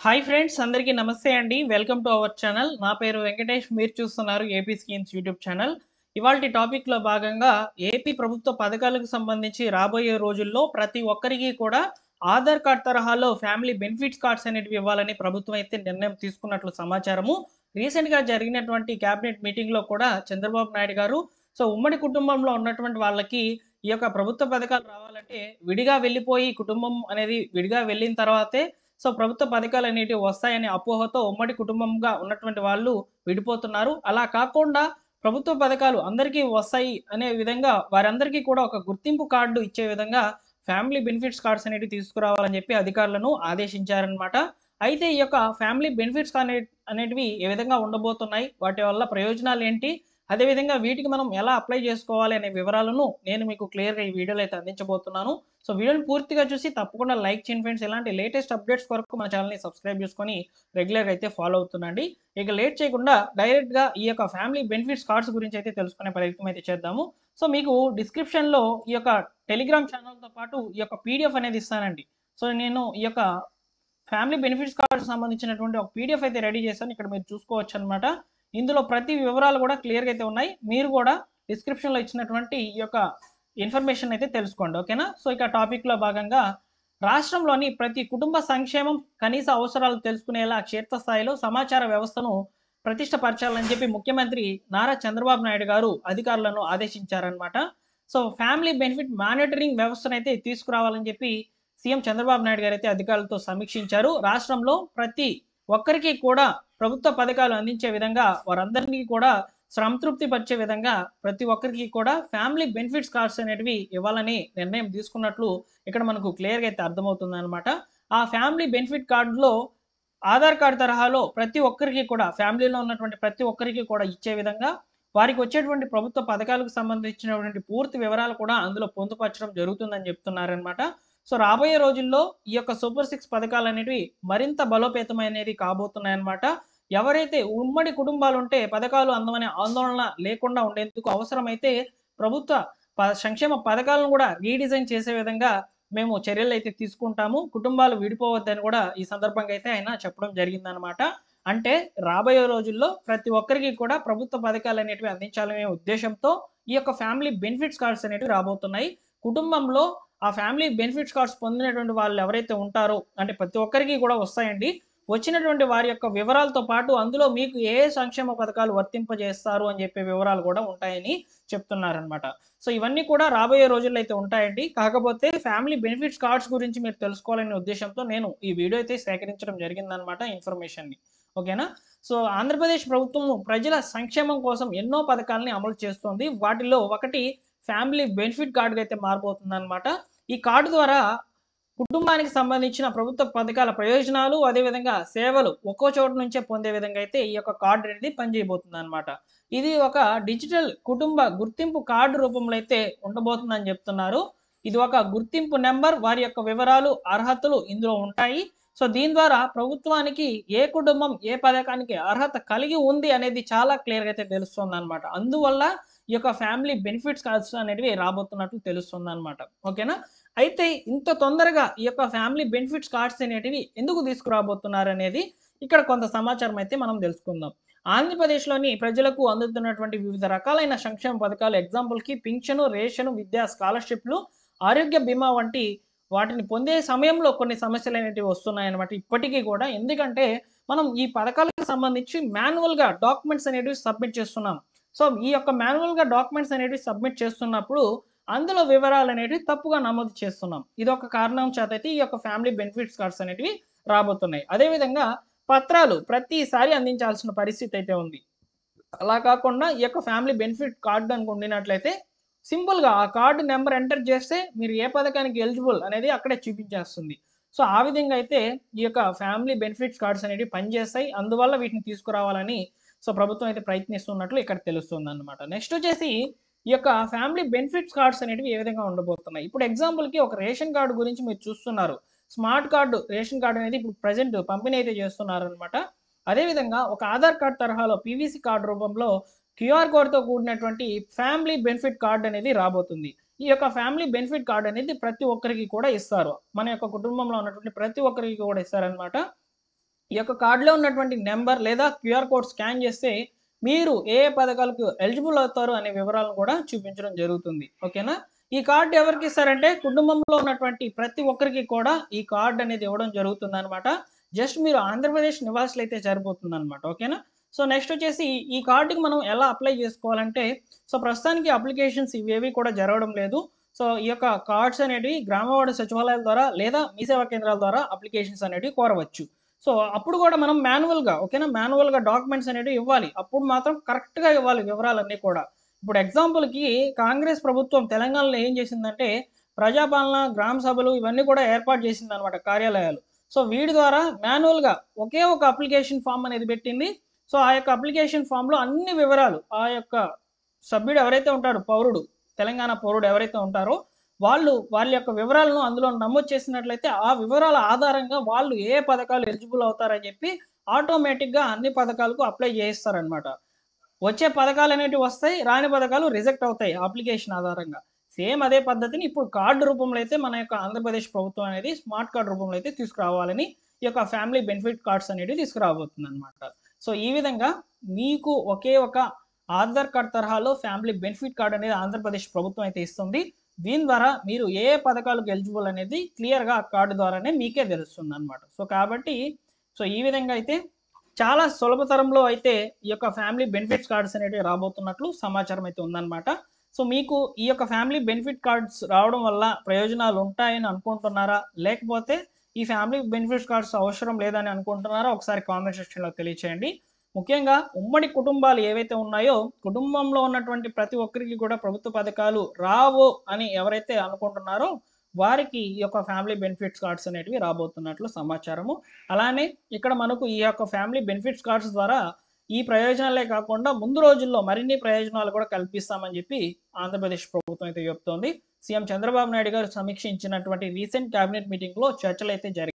Hi friends, అందరికీ నమస్తే అండి. Welcome to our channel. నా పేరు వెంకటేష్. మీరు చూస్తున్నారు ఏపీ స్కీమ్స్ యూట్యూబ్ ఛానల్. ఇవాల్టి టాపిక్‌లో భాగంగా ఏపీ ప్రభుత్వ పథకాలకు సంబంధించి రాబోయే రోజుల్లో ప్రతి ఒక్కరికి కూడా ఆధార్ కార్డ్ తరహాలో ఫ్యామిలీ బెనిఫిట్స్ కార్డ్స్ అనేటివి ఇవ్వాలని ప్రభుత్వం అయితే నిర్ణయం తీసుకున్నట్లు సమాచారము. రీసెంట్‌గా జరిగినటువంటి క్యాబినెట్ మీటింగ్‌లో కూడా చంద్రబాబు నాయుడు గారు ఉమ్మడి కుటుంబంలో ఉన్నటువంటి వాళ్ళకి ఈ యొక్క ప్రభుత్వ పథకాలు రావాలంటే విడిగా వెళ్ళిపోయి కుటుంబం అనేది విడిగా వెళ్ళిన తర్వాతే ప్రభుత్వ పథకాలనేటివి వస్తాయనే అపోహతో ఉమ్మడి కుటుంబంగా ఉన్నటువంటి వాళ్ళు విడిపోతున్నారు. అలా కాకుండా ప్రభుత్వ పథకాలు అందరికీ వస్తాయి అనే విధంగా వారందరికీ కూడా ఒక గుర్తింపు కార్డు ఇచ్చే విధంగా ఫ్యామిలీ బెనిఫిట్స్ కార్డ్స్ అనేటివి తీసుకురావాలని చెప్పి అధికారులను ఆదేశించారనమాట. అయితే ఈ యొక్క ఫ్యామిలీ బెనిఫిట్స్ అనేటివి ఏ విధంగా ఉండబోతున్నాయి? వాటి వల్ల ప్రయోజనాలేంటి? అదేవిధంగా వీటికి మనం ఎలా అప్లై చేసుకోవాలి అనే వివరాలను నేను మీకు క్లియర్‌గా ఈ వీడియోలో అయితే అందించబోతున్నాను. వీడియోని పూర్తిగా చూసి తప్పకుండా లైక్ చేయండి ఫ్రెండ్స్. ఇలాంటి లేటెస్ట్ అప్డేట్స్ కొరకు మన ఛానెల్‌ని సబ్స్క్రైబ్ చేసుకొని రెగ్యులర్‌గా అయితే ఫాలో అవుతుండండి. ఇక లేట్ చేయకుండా డైరెక్ట్‌గా ఈ యొక్క ఫ్యామిలీ బెనిఫిట్స్ కార్డ్స్ గురించి అయితే తెలుసుకునే ప్రయత్నం అయితే చేద్దాము. మీకు డిస్క్రిప్షన్‌లో ఈ యొక్క టెలిగ్రామ్ ఛానెల్‌తో పాటు ఈ యొక్క పీడీఎఫ్ అనేది ఇస్తానండి. నేను ఈ యొక్క ఫ్యామిలీ బెనిఫిట్స్ కార్డ్‌కి సంబంధించినటువంటి ఒక పీడీఎఫ్ అయితే రెడీ చేశాను. ఇక్కడ మీరు చూసుకోవచ్చనమాట. ఇందులో ప్రతి వివరాలు కూడా క్లియర్‌గా అయితే ఉన్నాయి. మీరు కూడా డిస్క్రిప్షన్‌లో ఇచ్చినటువంటి ఈ యొక్క ఇన్ఫర్మేషన్ అయితే తెలుసుకోండి. ఓకేనా? ఇక టాపిక్‌లో భాగంగా రాష్ట్రంలోని ప్రతి కుటుంబ సంక్షేమం, కనీస అవసరాలు తెలుసుకునేలా క్షేత్రస్థాయిలో సమాచార వ్యవస్థను ప్రతిష్టపరచాలని చెప్పి ముఖ్యమంత్రి నారా చంద్రబాబు నాయుడు గారు అధికారులను ఆదేశించారనమాట. ఫ్యామిలీ బెనిఫిట్ మానిటరింగ్ వ్యవస్థనైతే తీసుకురావాలని చెప్పి సీఎం చంద్రబాబు నాయుడు గారు అయితే అధికారులతో సమీక్షించారు. రాష్ట్రంలో ప్రతి ఒక్కరికి కూడా ప్రభుత్వ పథకాలు అందించే విధంగా వారందరినీ కూడా సంతృప్తి పరిచే విధంగా ప్రతి ఒక్కరికి కూడా ఫ్యామిలీ బెనిఫిట్స్ కార్డ్స్ అనేటివి ఇవ్వాలని నిర్ణయం తీసుకున్నట్లు ఇక్కడ మనకు క్లియర్‌గా అయితే అర్థమవుతుందనమాట. ఆ ఫ్యామిలీ బెనిఫిట్ కార్డ్‌లో ఆధార్ కార్డ్ తరహాలో ప్రతి ఒక్కరికి కూడా ఫ్యామిలీలో ఉన్నటువంటి ప్రతి ఒక్కరికి కూడా ఇచ్చే విధంగా వారికి వచ్చేటువంటి ప్రభుత్వ పథకాలకు సంబంధించినటువంటి పూర్తి వివరాలు కూడా అందులో పొందుపరచడం జరుగుతుందని చెప్తున్నారనమాట. రాబోయే రోజుల్లో ఈ యొక్క సూపర్ 6 పథకాలనేటివి మరింత బలోపేతమైనవి కాబోతున్నాయన్నమాట. ఎవరైతే ఉమ్మడి కుటుంబాలుంటే పథకాలు అందమనే ఆందోళన లేకుండా ఉండేందుకు అవసరమైతే ప్రభుత్వ సంక్షేమ పథకాలను కూడా రీడిజైన్ చేసే విధంగా మేము చర్యలైతే తీసుకుంటాము. కుటుంబాలు విడిపోవద్దని కూడా ఈ సందర్భంగా అయితే ఆయన చెప్పడం జరిగిందనమాట. అంటే రాబోయే రోజుల్లో ప్రతి ఒక్కరికి కూడా ప్రభుత్వ పథకాలనేటివి అందించాలనే ఉద్దేశంతో ఈ యొక్క ఫ్యామిలీ బెనిఫిట్స్ కార్డ్స్ అనేటివి రాబోతున్నాయి. కుటుంబంలో ఆ ఫ్యామిలీ బెనిఫిట్స్ కార్డ్స్ పొందినటువంటి వాళ్ళు ఎవరైతే ఉంటారో అంటే ప్రతి ఒక్కరికి కూడా వస్తాయండి. వచ్చినటువంటి వారి యొక్క వివరాలతో పాటు అందులో మీకు ఏ సంక్షేమ పథకాలు వర్తింపజేస్తారు అని చెప్పే వివరాలు కూడా ఉంటాయని చెప్తున్నారనమాట. ఇవన్నీ కూడా రాబోయే రోజుల్లో అయితే ఉంటాయండి. కాకపోతే ఫ్యామిలీ బెనిఫిట్స్ కార్డ్స్ గురించి మీరు తెలుసుకోవాలనే ఉద్దేశంతో నేను ఈ వీడియో అయితే సేకరించడం జరిగిందనమాట ఇన్ఫర్మేషన్‌ని. ఓకేనా? ఆంధ్రప్రదేశ్ ప్రభుత్వం ప్రజల సంక్షేమం కోసం ఎన్నో పథకాలని అమలు చేస్తోంది. వాటిలో ఒకటి ఫ్యామిలీ బెనిఫిట్ కార్డ్‌గా అయితే మారబోతుందనమాట. ఈ కార్డు ద్వారా కుటుంబానికి సంబంధించిన ప్రభుత్వ పథకాల ప్రయోజనాలు, అదేవిధంగా సేవలు ఒక్కో చోటు నుంచే పొందే విధంగా అయితే ఈ యొక్క కార్డ్ అనేది పనిచేయబోతుందనమాట. ఇది ఒక డిజిటల్ కుటుంబ గుర్తింపు కార్డు రూపంలో అయితే ఉండబోతుందని చెప్తున్నారు. ఇది ఒక గుర్తింపు నెంబర్, వారి యొక్క వివరాలు, అర్హతలు ఇందులో ఉంటాయి. దీని ద్వారా ప్రభుత్వానికి ఏ కుటుంబం ఏ పథకానికి అర్హత కలిగి ఉంది అనేది చాలా క్లియర్‌గా అయితే తెలుస్తుందనమాట. అందువల్ల ఈ యొక్క ఫ్యామిలీ బెనిఫిట్స్ కార్డ్స్ అనేటివి రాబోతున్నట్లు తెలుస్తుందనమాట. ఓకేనా? అయితే ఇంత తొందరగా ఈ యొక్క ఫ్యామిలీ బెనిఫిట్స్ కార్డ్స్ అనేటివి ఎందుకు తీసుకురాబోతున్నారనేది ఇక్కడ కొంత సమాచారం అయితే మనం తెలుసుకుందాం. ఆంధ్రప్రదేశ్‌లోని ప్రజలకు అందుతున్నటువంటి వివిధ రకాలైన సంక్షేమ పథకాలు ఎగ్జాంపుల్‌కి పింఛను, రేషను, విద్యా స్కాలర్‌షిప్‌లు, ఆరోగ్య బీమా వంటి వాటిని పొందే సమయంలో కొన్ని సమస్యలనేటివి వస్తున్నాయన్నమాట ఇప్పటికీ కూడా. ఎందుకంటే మనం ఈ పథకాలకు సంబంధించి మాన్యువల్‌గా డాక్యుమెంట్స్ అనేటివి సబ్మిట్ చేస్తున్నాం. ఈ యొక్క మాన్యువల్‌గా డాక్యుమెంట్స్ అనేటివి సబ్మిట్ చేస్తున్నప్పుడు అందులో వివరాలనేటివి తప్పుగా నమోదు చేస్తున్నాం. ఇదొక కారణం చేత అయితే ఈ యొక్క ఫ్యామిలీ బెనిఫిట్స్ కార్డ్స్ అనేటివి రాబోతున్నాయి. అదేవిధంగా పత్రాలు ప్రతిసారి అందించాల్సిన పరిస్థితి అయితే ఉంది. అలా కాకుండా ఈ యొక్క ఫ్యామిలీ బెనిఫిట్ కార్డ్ గనుక ఉండినట్లయితే సింపుల్‌గా ఆ కార్డ్ నంబర్ ఎంటర్ చేస్తే మీరు ఏ పథకానికి ఎలిజిబుల్ అనేది అక్కడే చూపించేస్తుంది. ఆ విధంగా అయితే ఈ యొక్క ఫ్యామిలీ బెనిఫిట్స్ కార్డ్స్ అనేటివి పనిచేస్తాయి. అందువల్ల వీటిని తీసుకురావాలని ప్రభుత్వం అయితే ప్రయత్నిస్తున్నట్లు ఇక్కడ తెలుస్తుందన్నమాట. నెక్స్ట్ వచ్చేసి ఈ యొక్క ఫ్యామిలీ బెనిఫిట్స్ కార్డ్స్ అనేటివి ఏ విధంగా ఉండబోతున్నాయి. ఇప్పుడు ఎగ్జాంపుల్‌కి ఒక రేషన్ కార్డ్ గురించి మీరు చూస్తున్నారు. స్మార్ట్ కార్డ్ రేషన్ కార్డ్ అనేది ఇప్పుడు ప్రెజెంట్ పంపిణీ అయితే చేస్తున్నారనమాట. అదేవిధంగా ఒక ఆధార్ కార్డ్ తరహాలో పీవీసీ కార్డ్ రూపంలో క్యూఆర్ కోడ్‌తో కూడినటువంటి ఫ్యామిలీ బెనిఫిట్ కార్డ్ అనేది రాబోతుంది. ఈ యొక్క ఫ్యామిలీ బెనిఫిట్ కార్డ్ అనేది ప్రతి ఒక్కరికి కూడా ఇస్తారు. మన యొక్క కుటుంబంలో ఉన్నటువంటి ప్రతి ఒక్కరికి కూడా ఇస్తారనమాట. ఈ యొక్క కార్డులో ఉన్నటువంటి నెంబర్ లేదా క్యూఆర్ కోడ్ స్కాన్ చేస్తే మీరు ఏ ఏ పథకాలకు ఎలిజిబుల్ అవుతారు అనే వివరాలను కూడా చూపించడం జరుగుతుంది. ఓకేనా? ఈ కార్డు ఎవరికి ఇస్తారంటే కుటుంబంలో ఉన్నటువంటి ప్రతి ఒక్కరికి కూడా ఈ కార్డ్ అనేది ఇవ్వడం జరుగుతుందనమాట. జస్ట్ మీరు ఆంధ్రప్రదేశ్ నివాసులైతే సరిపోతుందనమాట. ఓకేనా? సో నెక్స్ట్ వచ్చేసి ఈ కార్డుకి మనం ఎలా అప్లై చేసుకోవాలంటే, సో ప్రస్తుతానికి అప్లికేషన్స్ ఇవేవి కూడా జరగడం లేదు. సో ఈ యొక్క కార్డ్స్ అనేటివి గ్రామవార్డు సచివాలయాల ద్వారా లేదా మీ సేవా కేంద్రాల ద్వారా అప్లికేషన్స్ అనేటివి కోరవచ్చు. సో అప్పుడు కూడా మనం మాన్యువల్‌గా ఓకేనా? మాన్యువల్‌గా డాక్యుమెంట్స్ అనేటివి ఇవ్వాలి. అప్పుడు మాత్రం కరెక్ట్‌గా ఇవ్వాలి వివరాలన్నీ కూడా. ఇప్పుడు ఎగ్జాంపుల్‌కి కాంగ్రెస్ ప్రభుత్వం తెలంగాణలో ఏం చేసిందంటే, ప్రజాపాలన, గ్రామ సభలు ఇవన్నీ కూడా ఏర్పాటు చేసిందనమాట కార్యాలయాలు. సో వీటి ద్వారా మాన్యువల్‌గా ఒకే ఒక అప్లికేషన్ ఫార్మ్ అనేది పెట్టింది. సో ఆ యొక్క అప్లికేషన్ ఫార్మ్‌లో అన్ని వివరాలు ఆ యొక్క సభ్యుడు ఎవరైతే ఉంటాడో పౌరుడు, తెలంగాణ పౌరుడు ఎవరైతే ఉంటారో వాళ్ళ యొక్క వివరాలను అందులో నమోదు చేసినట్లయితే ఆ వివరాల ఆధారంగా వాళ్ళు ఏ పథకాలు ఎలిజిబుల్ అవుతారని చెప్పి ఆటోమేటిక్‌గా అన్ని పథకాలకు అప్లై చేయిస్తారనమాట. వచ్చే పథకాలనేటివి వస్తాయి. రాని పథకాలు రిజెక్ట్ అవుతాయి అప్లికేషన్ ఆధారంగా. సేమ్ అదే పద్ధతిని ఇప్పుడు కార్డ్ రూపంలో అయితే మన యొక్క ఆంధ్రప్రదేశ్ ప్రభుత్వం అనేది స్మార్ట్ కార్డ్ రూపంలో అయితే తీసుకురావాలని ఈ యొక్క ఫ్యామిలీ బెనిఫిట్ కార్డ్స్ అనేటివి తీసుకురాబోతుందనమాట. సో ఈ విధంగా మీకు ఒకే ఒక ఆధార్ కార్డ్ తరహాలో ఫ్యామిలీ బెనిఫిట్ కార్డ్ అనేది ఆంధ్రప్రదేశ్ ప్రభుత్వం అయితే ఇస్తుంది. దీని ద్వారా మీరు ఏ ఏ పథకాలకు ఎలిజిబుల్ అనేది క్లియర్‌గా ఆ కార్డ్ ద్వారానే మీకే తెలుస్తుందనమాట. సో కాబట్టి ఈ విధంగా అయితే చాలా సులభతరంలో అయితే ఈ యొక్క ఫ్యామిలీ బెనిఫిట్స్ కార్డ్స్ అనేటివి రాబోతున్నట్లు సమాచారం అయితే ఉందన్నమాట. సో మీకు ఈ యొక్క ఫ్యామిలీ బెనిఫిట్ కార్డ్స్ రావడం వల్ల ప్రయోజనాలు ఉంటాయని అనుకుంటున్నారా? లేకపోతే ఈ ఫ్యామిలీ బెనిఫిట్స్ కార్డ్స్ అవసరం లేదని అనుకుంటున్నారా? ఒకసారి కామెంట్ సెక్షన్‌లో తెలియచేయండి. ముఖ్యంగా ఉమ్మడి కుటుంబాలు ఏవైతే ఉన్నాయో, కుటుంబంలో ఉన్నటువంటి ప్రతి ఒక్కరికి కూడా ప్రభుత్వ పథకాలు రావు అని ఎవరైతే అనుకుంటున్నారో వారికి ఈ యొక్క ఫ్యామిలీ బెనిఫిట్స్ కార్డ్స్ అనేటివి రాబోతున్నట్లు సమాచారము. అలానే ఇక్కడ మనకు ఈ యొక్క ఫ్యామిలీ బెనిఫిట్స్ కార్డ్స్ ద్వారా ఈ ప్రయోజనాలే కాకుండా ముందు రోజుల్లో మరిన్ని ప్రయోజనాలు కూడా కల్పిస్తామని చెప్పి ఆంధ్రప్రదేశ్ ప్రభుత్వం అయితే చెప్తోంది. సీఎం చంద్రబాబు నాయుడు గారు సమీక్షించినటువంటి రీసెంట్ కేబినెట్ మీటింగ్‌లో చర్చలైతే జరిగాయి.